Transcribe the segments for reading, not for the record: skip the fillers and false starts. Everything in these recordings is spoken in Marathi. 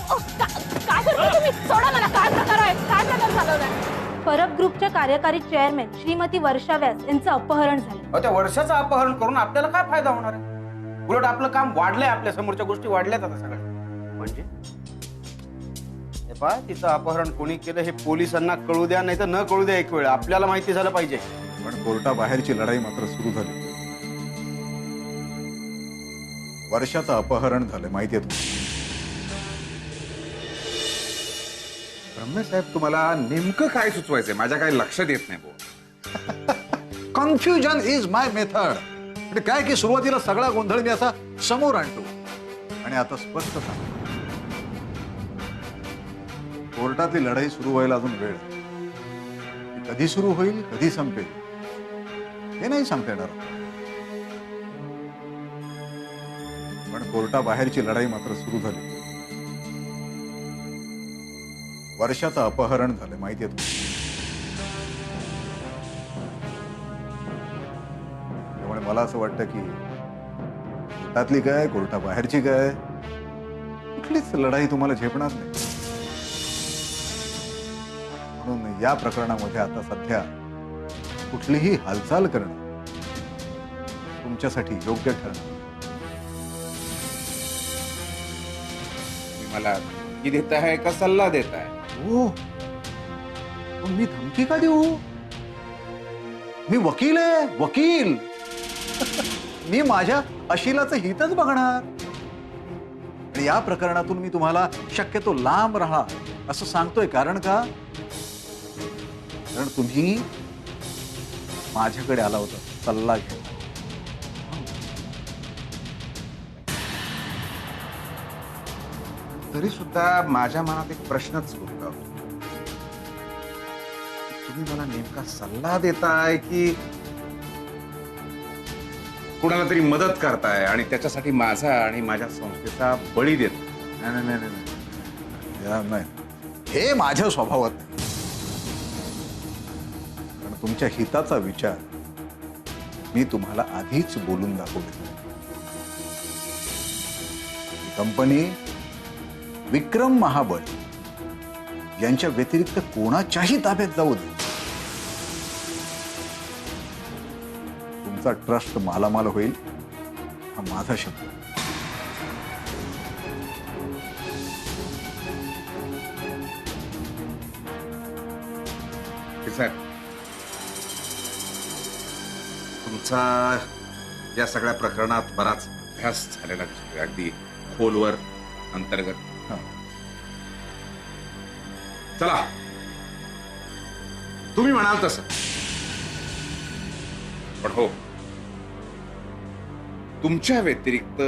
काय करता तुम्ही? सोडा मला. काय प्रकार आहे? काय प्रकार चालवलाय? परब ग्रुपच्या कार्यकारी चेअरमॅन श्रीमती वर्षा व्यास यांचं अपहरण झालं. त्या वर्षाचं अपहरण करून आपल्याला काय फायदा होणार आहे? उलट आपलं काम वाढलंय, आपल्या समोरच्या गोष्टी वाढल्यात आता सगळ्या. म्हणजे हे पहा, तिचं अपहरण कोणी केलं हे पोलिसांना कळू द्या, नाही तर न कळू द्या. एक वेळ आपल्याला माहिती झालं पाहिजे. पण कोर्टाबाहेरची लढाई मात्र सुरू झाली. वर्षाचं अपहरण झालं माहितीये तुम्हाला? ब्रह्मेसाहेब, तुम्हाला नेमकं काय सुचवायचंय? माझ्या काही लक्षात येत नाही भाऊ. Confusion is my method. काय की सुरुवातीला सगळा गोंधळ मी असा समोर आणतो आणि आता स्पष्ट सांगतो. कोर्टातली लढाई सुरू व्हायला अजून वेळ आहे. ती कधी सुरू होईल, कधी संपेल हे नाही सांगता येणार. पण कोर्टाबाहेरची लढाई मात्र सुरू झाली. वर्षाचं अपहरण झालं माहितीये तुम्हाला? त्यामुळे मला असं वाटतं की कोर्टातली काय, कोर्टाबाहेरची काय, कुठलीच लढाई तुम्हाला झेपणार नाही. म्हणून या प्रकरणामध्ये आता सध्या कुठलीही हालचाल करणं तुमच्यासाठी योग्य ठरणार. तुम्ही मला धमकी देताय का सल्ला देताय? हो, पण मी धमकी का देऊ? मी वकील आहे, वकील. मी माझ्या अशिलाचं हितच बघणार. आणि या प्रकरणातून मी तुम्हाला शक्यतो लांब राहा असं सांगतोय. कारण का? कारण तुम्ही माझ्याकडे आला होता सल्ला घ्यायला. तरी सुद्धा माझ्या मनात एक प्रश्नच होता. तुम्ही मला नेमका सल्ला देताय की कुणाला तरी मदत करताय आणि त्याच्यासाठी माझा आणि माझ्या संस्थेचा बळी देत? नाही नाही नाही नाही नाही, हे माझ्या स्वभावात नाही. कारण तुमच्या हिताचा विचार मी तुम्हाला आधीच बोलून दाखवले. कंपनी विक्रम महाबळ यांच्या व्यतिरिक्त कोणाच्याही ताब्यात जाऊ दे. तुमचा ट्रस्ट मालामाल होईल हा माझा शब्द. साहेब, तुमचा या सगळ्या प्रकरणात बराच अभ्यास झालेला दिसतोय, अगदी खोलवर, अंतर्गत. चला, तुम्ही म्हणाल तसं. पण हो, तुमच्या व्यतिरिक्त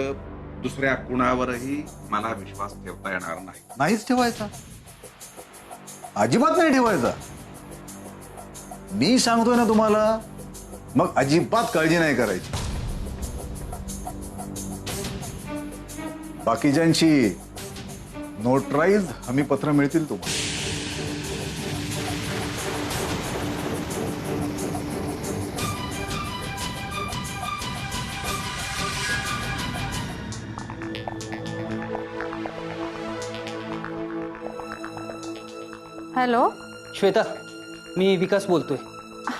दुसऱ्या कुणावरही मला विश्वास ठेवता येणार नाही. नाहीच ठेवायचा, अजिबात नाही ठेवायचा. मी सांगतोय ना तुम्हाला, मग अजिबात काळजी नाही करायची. बाकीच्यांची नोटराईज हमीपत्र मिळतील तुम्हाला. हॅलो. श्वेता, मी विकास बोलतोय.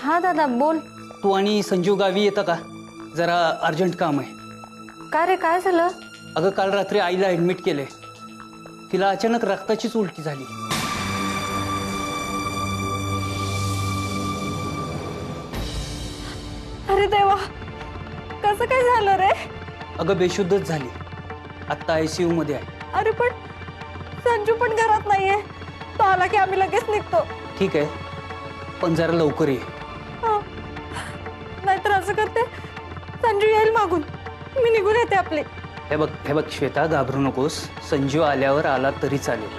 हा दादा बोल. तू आणि संजीव गावी येतं का? जरा अर्जंट काम आहे. काय रे, काय झालं? अगं, काल रात्री आईला ऍडमिट केलंय. तिला अचानक रक्ताचीच उलटी झाली. अरे देवा, कसं काय झालं रे? अगं, बेशुद्धच झाली. आत्ता आयसीयू मध्ये आहे. अरे पण संजू पण घरात नाहीये. तो आला की आम्ही लगेच निघतो. ठीक आहे, पण जरा लवकर ये. नाहीतर असं करते, संजू येईल मागून, मी निघून येते आपली. हे बघ श्वेता, घाबरू नकोस. संजीव आल्यावर आला तरी चालेल.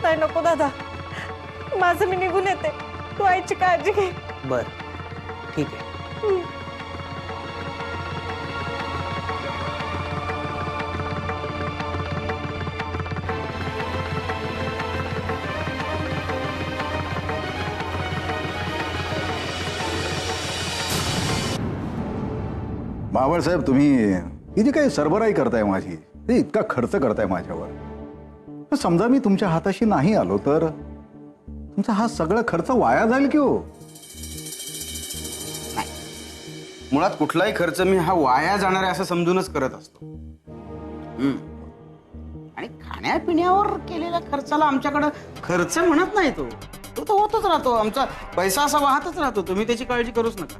नाही नको दादा, माझं मी निघून येते. तू आईची काळजी घे. बर, ठीक आहे. महाबळ साहेब, तुम्ही ही जी काही सरबराई करताय माझी, ते इतका खर्च करताय माझ्यावर, तर समजा मी तुमच्या हाताशी नाही आलो तर तुमचा हा सगळा खर्च वाया जाईल की हो? मुळात कुठलाही खर्च मी हा वाया जाणार आहे असं समजूनच करत असतो. आणि खाण्यापिण्यावर केलेल्या खर्चाला आमच्याकडं खर्च म्हणत नाही. तो तो होतच राहतो. आमचा पैसा असा वाहतच राहतो. तुम्ही त्याची काळजी करूच नका.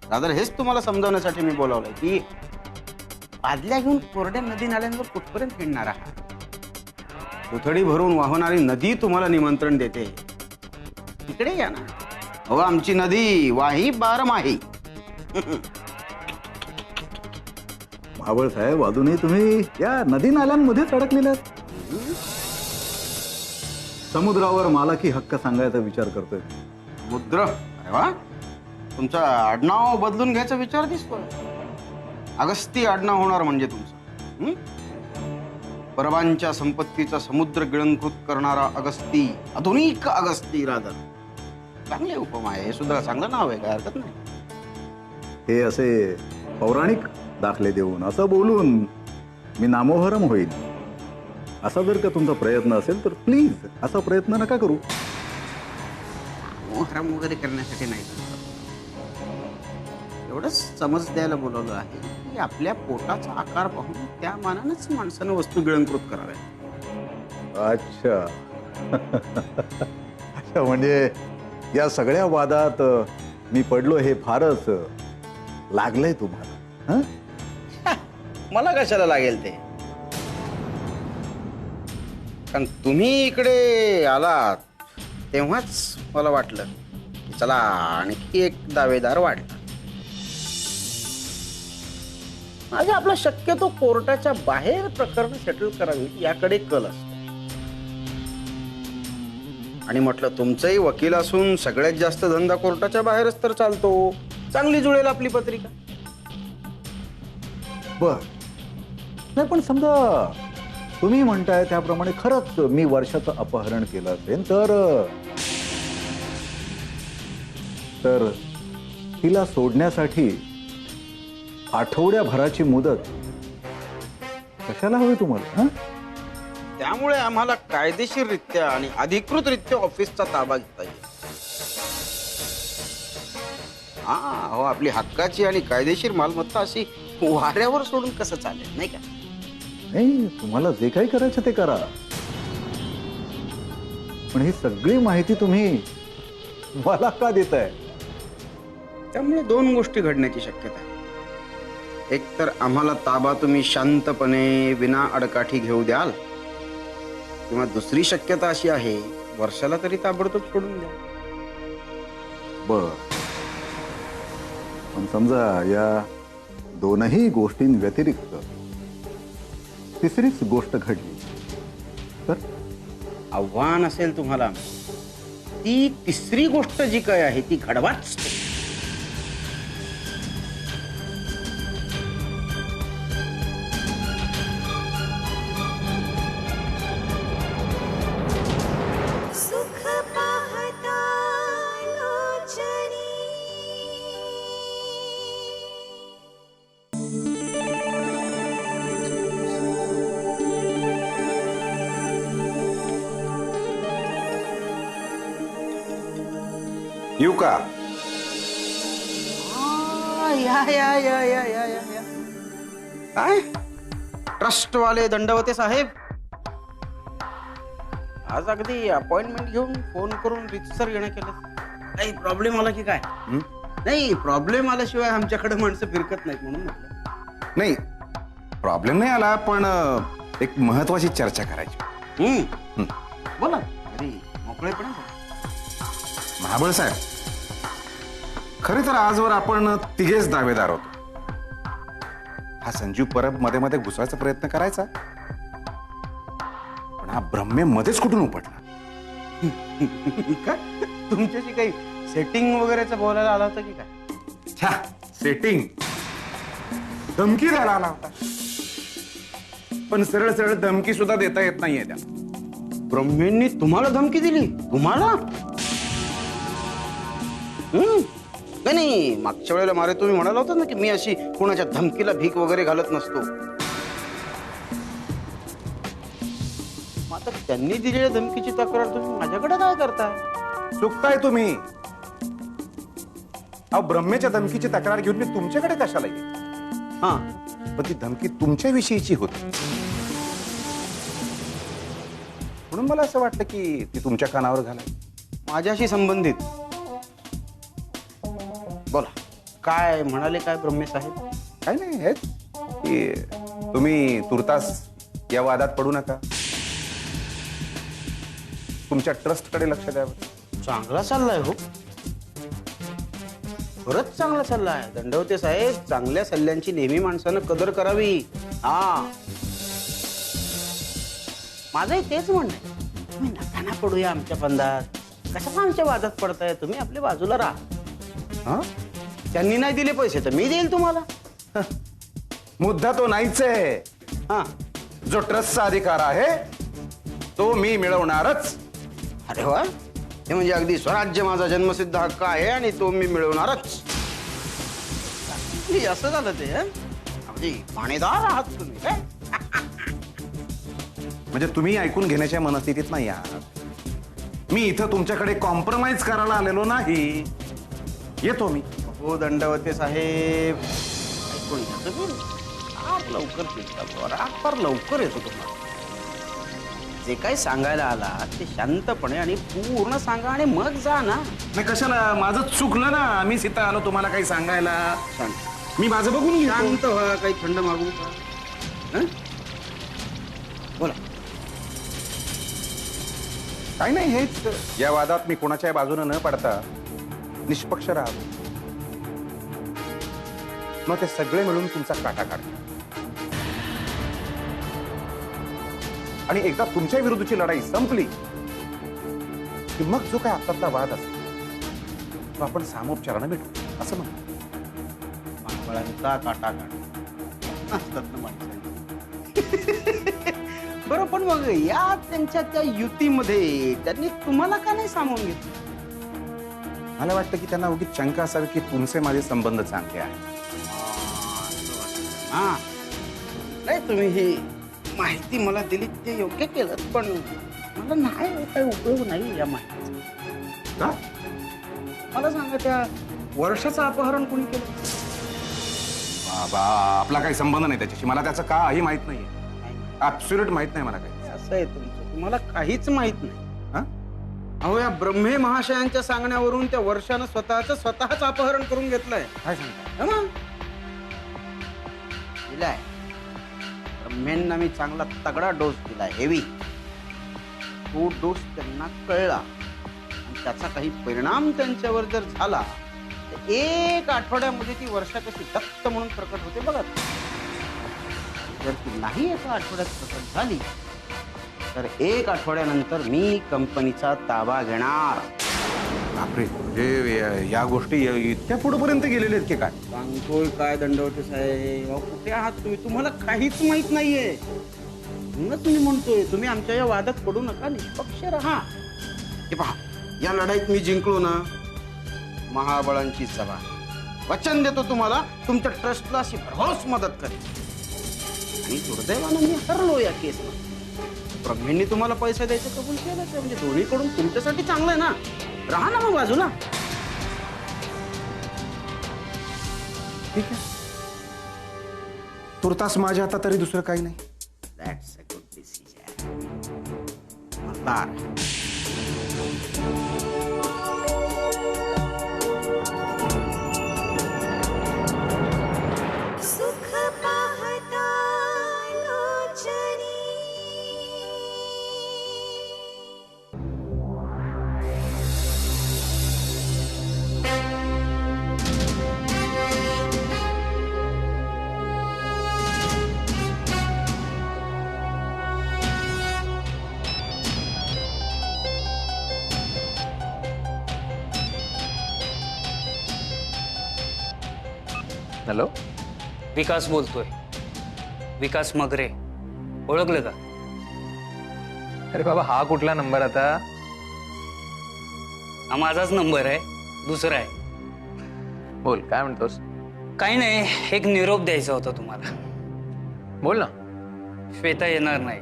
दादर हेच तुम्हाला समजावण्यासाठी मी बोलावलंय की बादल्या घेऊन कोरड्या नदी नाल्यांवर कुठपर्यंत फिरणार आहात. दुथडी भरून वाहणारी नदी तुम्हाला निमंत्रण देते. तिकडे या ना. हो, आमची नदी वाही बारमाही. महाबळ साहेब, अजूनही तुम्ही या नदी नाल्यांमध्येच अडकलेले आहात. समुद्रावर मालकी हक्क सांगायचा विचार करतोय. मुद्र, अरे वा, तुमचा आडनाव बदलून घ्यायचा विचार दिसतोय. अगस्ती आडनाव होणार म्हणजे तुमचं. परबांच्या संपत्तीचा समुद्र गिळंकृत करणारा अगस्ती, आधुनिक अगस्ती रादर. चांगले उपमा आहे. हे सुद्धा चांगलं नाव आहे, काय हरकत नाही. हे असे पौराणिक दाखले देऊन असं बोलून मी नामोहरम होईल असा जर का तुमचा प्रयत्न असेल तर प्लीज असा प्रयत्न नका करू. मोहरम वगैरे करण्यासाठी नाही. एवढंच समज द्यायला बोलवलं आहे की आपल्या पोटाचा आकार पाहून त्या मानानंच माणसानं वस्तू गिळंकृत कराव्या. अच्छा. अच्छा, म्हणजे या सगळ्या वादात मी पडलो हे फारच लागलंय तुम्हाला. हं? मला कशाला लागेल ते? कारण तुम्ही इकडे आलात तेव्हाच मला वाटलं की चला आणखी एक दावेदार वाढला. माझा आपला शक्यतो कोर्टाच्या बाहेर प्रकरण सेटल करावी याकडे कल असतो. आणि म्हटलं तुमचंही वकील असून सगळ्यात जास्त धंदा कोर्टाच्या बाहेरच तर चालतो. चांगली जुळेल आपली पत्रिका. बर, नाही पण समजा तुम्ही म्हणताय त्याप्रमाणे खरंच मी वर्षाचं अपहरण केलं असेल तर तिला सोडण्यासाठी आठवड्याभराची मुदत कशाला हवी तुम्हाला? हं? त्यामुळे आम्हाला कायदेशीररित्या आणि अधिकृतरित्या ऑफिसचा ताबा घेता येईल. हो, आपली हक्काची आणि कायदेशीर मालमत्ता अशी वाऱ्यावर सोडून कसं चालेल, नाही का? नाही, तुम्हाला जे काही करायचं ते करा, पण ही सगळी माहिती तुम्ही मला का देताय? त्यामुळे दोन गोष्टी घडण्याची शक्यता आहे. एक तर आम्हाला ताबा तुम्ही शांतपणे विना अडकाठी घेऊ द्याल, किंवा दुसरी शक्यता अशी आहे वर्षाला तरी ताबडतोब सोडून द्या. बर, पण समजा या दोनही गोष्टींव्यतिरिक्त तिसरीच गोष्ट घडली तर? आव्हान असेल तुम्हाला. ती तिसरी गोष्ट जी काय आहे ती घडवाच. येऊ का? या या या या या या या. काय ट्रस्टवाले दंडवते साहेब, आज अगदी अपॉइंटमेंट घेऊन फोन करून रितसर येणं केलं. काही प्रॉब्लेम आला की काय? नाही, प्रॉब्लेम आल्याशिवाय आमच्याकडे माणसं फिरकत नाहीत म्हणून म्हटलं. नाही, प्रॉब्लेम नाही आला, पण एक महत्वाची चर्चा करायची. बोला, अरे मोकळेपणे बोला. महाबळ साहेब, खरे तर आजवर आपण तिघेच दावेदार होतो. हा संजीव परब मध्ये मध्ये घुसवायचा प्रयत्न करायचा, पण हा ब्रह्मे मध्येच कुठून उपटला. का तुमच्याशी काही सेटिंग वगैरेचं बोलायला आला होतं की काय? सेटिंग, धमकी द्यायला आला होता, पण सरळ सरळ धमकी सुद्धा देता येत नाहीये त्या. ब्रह्मेंनी तुम्हाला धमकी दिली? तुम्हाला? नाही, मागच्या वेळेला मारे तुम्ही म्हणाला होता ना की मी अशी कोणाच्या धमकीला भीक वगैरे घालत नसतो. मग आता त्यांनी दिलेल्या धमकीची तक्रार तुम्ही माझ्याकडे काय करताय? चुकताय तुम्ही. अहो, ब्रह्मेच्या धमकीची तक्रार घेऊन मी तुमच्याकडे कशाला येईल? हा, पण ती धमकी तुमच्याविषयीची होती, म्हणून मला असं वाटलं की ती तुमच्या कानावर घालाय. माझ्याशी संबंधित. बोला, काय म्हणाले काय ब्रह्मे साहेब? काय नाही, हेच की तुम्ही तुर्तास या वादात पडू नका. तुमच्या ट्रस्टकडे लक्ष द्यावं. चांगला चाललाय हो, खरंच चांगला चाललाय. दंडवते साहेब, चांगल्या सल्ल्यांची नेहमी माणसानं कदर करावी. हा, माझंही तेच म्हणणं आहे. तुम्ही नका ना पडूया आमच्या फंदात. कशाला आमच्या वादात पडताय? तुम्ही आपल्या बाजूला राहा. हा, त्यांनी नाही दिले पैसे तर मी देईल तुम्हाला. मुद्दा तो नाहीच आहे. हा, जो ट्रस्टचा अधिकार आहे तो मी मिळवणारच. अरे वा, हे म्हणजे अगदी स्वराज्य माझा जन्मसिद्ध हक्क आहे आणि तो मी मिळवणारच. हे असं झालं ते, हं? अगदी पाणीदार आहात तुम्ही काय? म्हणजे तुम्ही ऐकून घेण्याच्या मनस्थितीत नाही आहात. मी इथं तुमच्याकडे कॉम्प्रोमाइज करायला आलेलो नाही. येतो मी. हो दंडवते साहेब, ऐकून घ्या तुम्ही. फार लवकर फिरता, फार लवकर येतो तुम्हाला. जे काही सांगायला आला ते शांतपणे आणि पूर्ण सांगा आणि मग जा ना. नाही, कशाला? माझं चुकलं ना. मी इथं आलो तुम्हाला काही सांगायला. शांत मी माझं बघून घेतो. शांत व्हा, काही थंड मागू का? हं? बोला. काही नाही, हेच या वादात मी कोणाच्या बाजूने न पडता निष्पक्ष राहावं. मग ते सगळे मिळून तुमचा काटा काढतो. आणि एकदा तुमच्या विरुद्धची लढाई संपली की मग जो काय आत्ताचा वाद असतो तो आपण सामोपचाराने मिटवू, असं म्हणतो. मांडवळांचा काटा काढ असतात ना माणसाने. बरं, पण मग या त्यांच्या त्या युतीमध्ये त्यांनी तुम्हाला का नाही सामावून घेतलं? मला वाटतं की त्यांना उगीच शंका असावी की तुमचे माझे संबंध चांगले आहेत. हा, नाही, तुम्ही ही माहिती मला दिली ते योग्य केलं, पण मला नाही काही उपयोग नाही या माहितीचा. का? मला सांगा, त्या वर्षाचं अपहरण कोणी केलं? बाबा, आपला काही संबंध नाही त्याच्याशी. मला त्याचं काही माहित नाहीये. ऍब्सोल्यूट माहित नाही मला काही. असं आहे तुमचं, तुम्हाला काहीच माहित नाही. हा? अहो, या ब्रह्मे महाशयांच्या सांगण्यावरून त्या वर्षानं स्वतःच अपहरण करून घेतलंय. काय सांगता? है ना? दिलाय ब्रह्मेंना मी चांगला तगडा डोस दिला, हेवी. तो डोस त्यांना कळला आणि त्याचा काही परिणाम त्यांच्यावर जर झाला तर 1 आठवड्यामध्ये ती वर्षा कशी दत्त म्हणून प्रकट होते बघा. जर ती नाही 1 आठवड्यात प्रकट झाली तर 1 आठवड्यानंतर मी कंपनीचा ताबा घेणार. बापरे, म्हणजे या गोष्टी इतक्या पुढेपर्यंत गेलेल्या आहेत की काय? सांगतोय काय दंडवते साहेब, अहो, कुठे आहात तुम्ही? तुम्हाला काहीच माहित नाहीये. म्हणूनच मी म्हणतोय तुम्ही आमच्या या वादात पडू नका, निष्पक्ष राहा. हे पहा, या लढाईत मी जिंकलो ना, महाबळांची सभा, वचन देतो तुम्हाला, तुमच्या ट्रस्टला अशी भरघोस मदत करेल. आणि दुर्दैवानं मी हरलो या केसमध्ये. ब्रह्मेंनी तुम्हाला पैसे द्यायचं कबूल केलं, म्हणजे दोन्हीकडून तुमच्यासाठी चांगलं आहे ना. राहा ना मग बाजूला. ठीक आहे, तुर्तास माझ्या आता तरी दुसरं काही नाही. That's a good decision. Malhar. सुख पाहता लोचनी. हॅलो, विकास बोलतोय. विकास मगरे, ओळखलं का? अरे बाबा, हा कुठला नंबर आता? हा माझाच नंबर आहे, दुसरा आहे. बोल, काय म्हणतोस? काही नाही, एक निरोप द्यायचा होता तुम्हाला. बोल ना. श्वेता येणार नाही.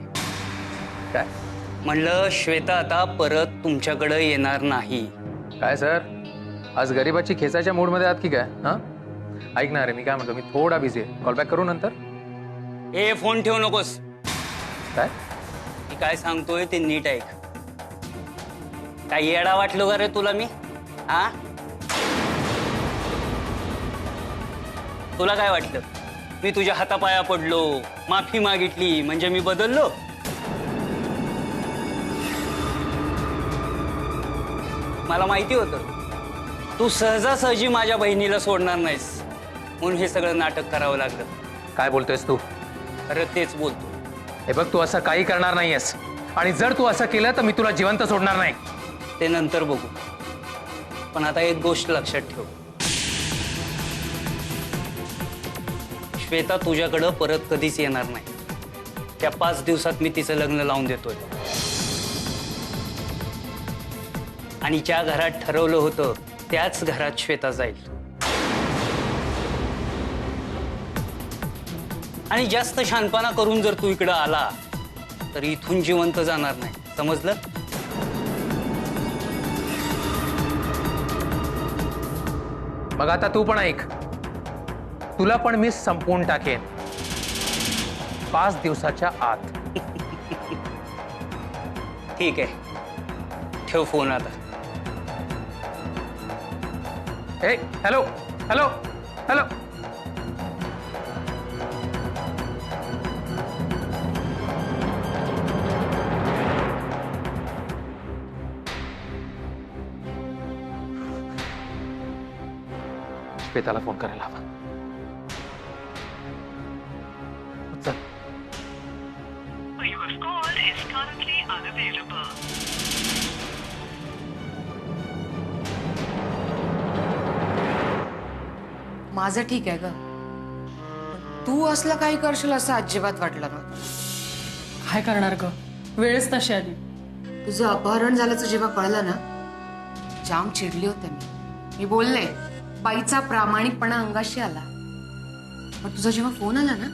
काय? म्हणलं श्वेता आता परत तुमच्याकडे येणार नाही. काय सर, आज गरीबाची खेचाच्या मूडमध्ये आहात की काय? हा, ऐकणार आहे. मी काय म्हणतो, मी थोडा बिझी आहे, कॉल बॅक करू नंतर. ए फोन ठेवू नकोस. काय? मी काय सांगतोय ते नीट ऐक. काय येडा वाटलो का रे तुला मी? हा, तुला काय वाटलं मी तुझ्या हातापाया पडलो, माफी मागितली म्हणजे मी बदललो? मला माहिती होतं तू सहजासहजी माझ्या बहिणीला सोडणार नाहीस, म्हणून हे सगळं नाटक करावं लागलं. काय बोलतोयस तू? अरे तेच बोलतो. हे बघ, तू असं काही करणार नाहीयेस, आणि जर तू असं केलं तर मी तुला जिवंत सोडणार नाही. ते नंतर बघू, पण आता एक गोष्ट लक्षात ठेव. श्वेता तुझ्याकडं परत कधीच येणार नाही. त्या 5 दिवसात मी तिचं लग्न लावून देतोय. आणि ज्या घरात ठरवलं होतं त्याच घरात श्वेता जाईल. आणि जास्त शहाणपणा करून जर तू इकडं आला तर इथून जिवंत जाणार नाही, समजलं? मग आता तू पण ऐक, तुला पण मी संपवून टाकेन 5 दिवसाच्या आत. ठीक आहे, ठेव फोन आता. ए, हॅलो हॅलो हॅलो. श्वेताला फोन करायला हवा. चल. Your call is currently unavailable. माझं ठीक आहे ग, तू असलं काही करशील असं अजिबात वाटलं नव्हतं. काय करणार ग, वेळच तशी आली. तुझं अपहरण झाल्याचं जेव्हा कळलं ना, जाम चिडली होते मी बोलले बाईचा प्रामाणिकपणा अंगाशी आला. पण तुझा जेव्हा फोन आला ना,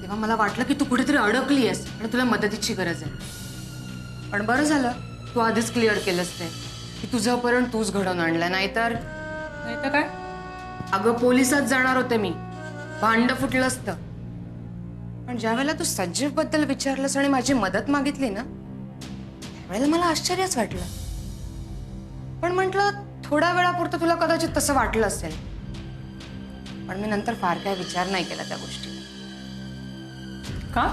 तेव्हा मला वाटलं की तू कुठेतरी अडकली आहेस आणि तुला मदतीची गरज आहे. पण बरं झालं तू आधीच क्लिअर केलंस ते की तुझं अपहरण तूच घडवून आणलं. नाहीतर काय? अगं पोलिसात जाणार होते मी, भांड फुटलं असतं. पण ज्या वेळेला तू संजीव बद्दल विचारलंस आणि माझी मदत मागितली ना, त्यावेळेला मला आश्चर्यच वाटलं. पण म्हटलं थोड्या वेळापुरतं तुला कदाचित तसं वाटलं असेल, पण मी नंतर फार काय विचार नाही केला त्या गोष्टीला. का?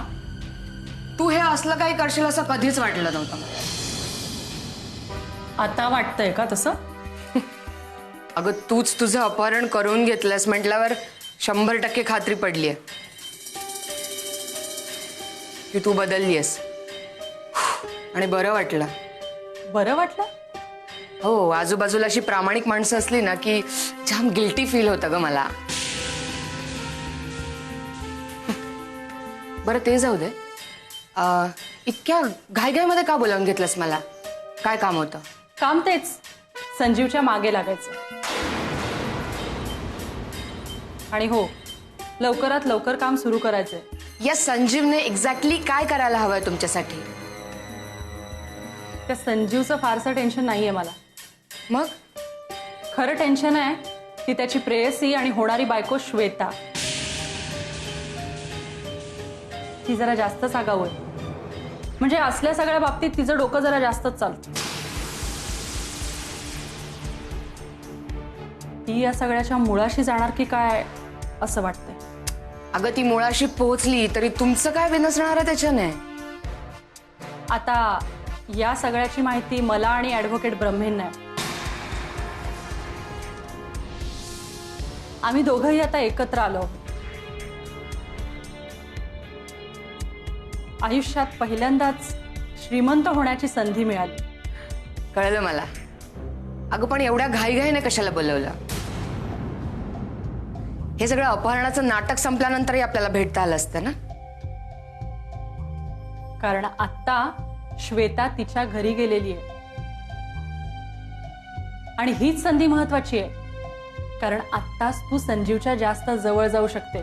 तू हे असलं काही करशील असं कधीच वाटलं नव्हतं मला. आता वाटतंय का तसं? अगं तूच तुझं अपहरण करून घेतलंस म्हटल्यावर 100% खात्री पडलीये की तू बदललीयस. आणि बरं वाटलं. बरं वाटलं? हो, आजूबाजूला अशी प्रामाणिक माणसं असली ना की जाम गिल्टी फील होतं ग मला. बरं ते जाऊ दे, इतक्या घाईघाईमध्ये का बोलावून घेतलंस मला? काय काम होतं? काम तेच, संजीवच्या मागे लागायचं. आणि हो, लवकरात लवकर काम सुरू करायचंय. या संजीवने एक्झॅक्टली काय करायला हवंय तुमच्यासाठी? त्या संजीवचं फारसं टेन्शन नाहीये मला. मग खरं टेन्शन आहे की त्याची प्रेयसी आणि होणारी बायको श्वेता, ती जरा जास्तच आगाऊ आहे. म्हणजे असल्या सगळ्या बाबतीत तिचं डोकं जरा जास्तच चालतं. ती या सगळ्याच्या मुळाशी जाणार की काय असं वाटतंय. अगं ती मुळाशी पोहोचली तरी तुमचं काय विनसणार आहे त्याच्याने? आता या सगळ्याची माहिती मला आणि ॲडव्होकेट ब्रह्मेंना आहे. आम्ही दोघंही आता एकत्र आलो आहोत. आयुष्यात पहिल्यांदाच श्रीमंत होण्याची संधी मिळाली. कळलं मला. अगं पण एवढ्या घाईघाईने कशाला बोलवलं? हे सगळं अपहरणाचं नाटक संपल्यानंतरही आपल्याला भेटता आलं असतं ना. कारण आत्ता श्वेता तिच्या घरी गेलेली आहे आणि हीच संधी महत्वाची आहे. कारण आत्ताच तू संजीवच्या जास्त जवळ जाऊ शकते.